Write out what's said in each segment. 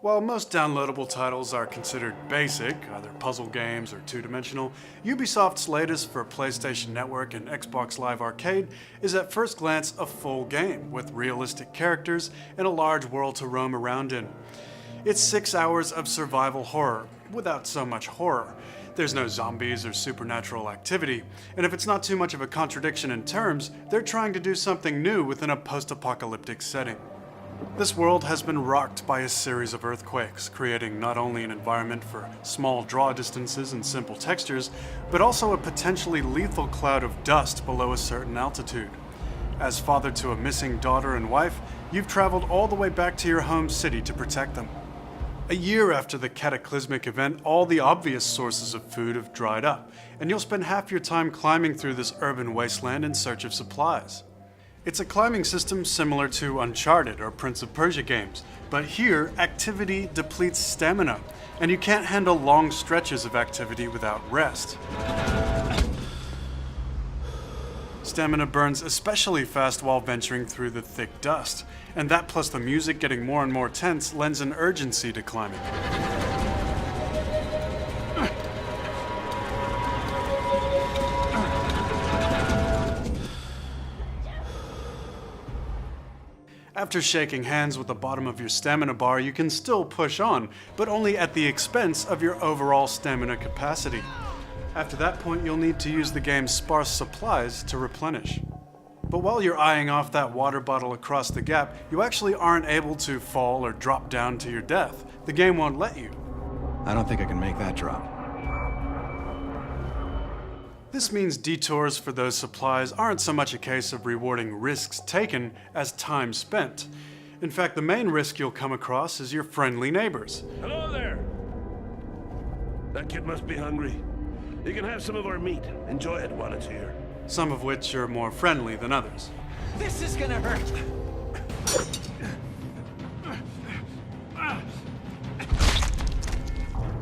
While most downloadable titles are considered basic, either puzzle games or two-dimensional, Ubisoft's latest for PlayStation Network and Xbox Live Arcade is at first glance a full game, with realistic characters and a large world to roam around in. It's 6 hours of survival horror, without so much horror. There's no zombies or supernatural activity, and if it's not too much of a contradiction in terms, they're trying to do something new within a post-apocalyptic setting. This world has been rocked by a series of earthquakes, creating not only an environment for small draw distances and simple textures, but also a potentially lethal cloud of dust below a certain altitude. As father to a missing daughter and wife, you've traveled all the way back to your home city to protect them. A year after the cataclysmic event, all the obvious sources of food have dried up, and you'll spend half your time climbing through this urban wasteland in search of supplies. It's a climbing system similar to Uncharted or Prince of Persia games, but here, activity depletes stamina, and you can't handle long stretches of activity without rest. Stamina burns especially fast while venturing through the thick dust, and that plus the music getting more and more tense lends an urgency to climbing. After shaking hands with the bottom of your stamina bar, you can still push on, but only at the expense of your overall stamina capacity. After that point, you'll need to use the game's sparse supplies to replenish. But while you're eyeing off that water bottle across the gap, you actually aren't able to fall or drop down to your death. The game won't let you. I don't think I can make that drop. This means detours for those supplies aren't so much a case of rewarding risks taken as time spent. In fact, the main risk you'll come across is your friendly neighbors. Hello there! That kid must be hungry. You can have some of our meat. Enjoy it while it's here. Some of which are more friendly than others. This is gonna hurt!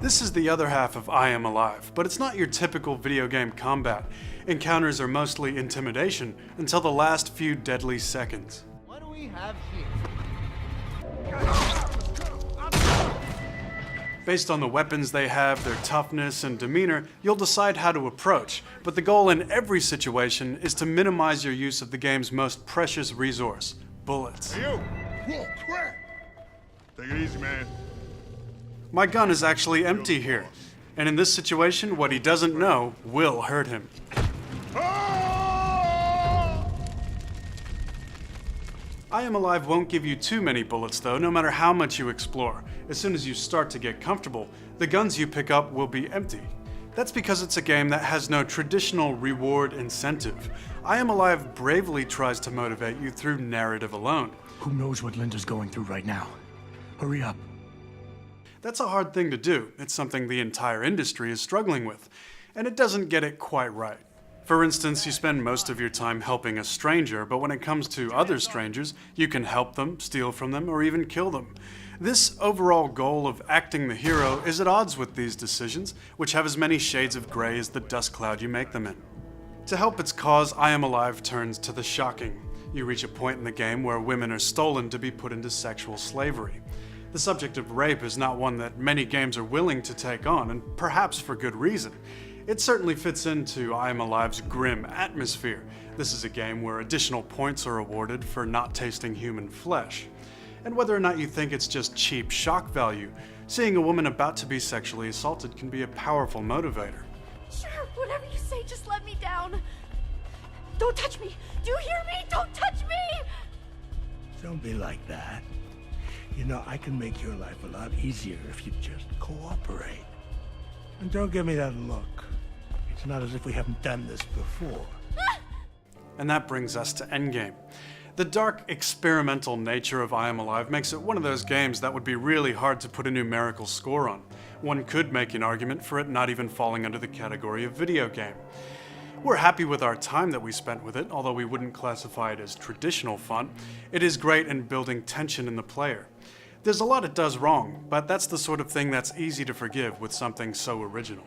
This is the other half of I Am Alive, but it's not your typical video game combat. Encounters are mostly intimidation until the last few deadly seconds. What do we have here? Based on the weapons they have, their toughness and demeanor, you'll decide how to approach, but the goal in every situation is to minimize your use of the game's most precious resource, bullets. Hey, you! Whoa, crap! Take it easy, man. My gun is actually empty here, and in this situation, what he doesn't know will hurt him. I Am Alive won't give you too many bullets though, no matter how much you explore. As soon as you start to get comfortable, the guns you pick up will be empty. That's because it's a game that has no traditional reward incentive. I Am Alive bravely tries to motivate you through narrative alone. Who knows what Linda's going through right now? Hurry up. That's a hard thing to do. It's something the entire industry is struggling with, and it doesn't get it quite right. For instance, you spend most of your time helping a stranger, but when it comes to other strangers, you can help them, steal from them, or even kill them. This overall goal of acting the hero is at odds with these decisions, which have as many shades of gray as the dust cloud you make them in. To help its cause, I Am Alive turns to the shocking. You reach a point in the game where women are stolen to be put into sexual slavery. The subject of rape is not one that many games are willing to take on, and perhaps for good reason. It certainly fits into I Am Alive's grim atmosphere. This is a game where additional points are awarded for not tasting human flesh. And whether or not you think it's just cheap shock value, seeing a woman about to be sexually assaulted can be a powerful motivator. Sure, whatever you say, just let me down. Don't touch me! Do you hear me? Don't touch me! Don't be like that. You know, I can make your life a lot easier if you just cooperate. And don't give me that look. It's not as if we haven't done this before. And that brings us to Endgame. The dark, experimental nature of I Am Alive makes it one of those games that would be really hard to put a numerical score on. One could make an argument for it not even falling under the category of video game. We're happy with our time that we spent with it, although we wouldn't classify it as traditional fun. It is great in building tension in the player. There's a lot it does wrong, but that's the sort of thing that's easy to forgive with something so original.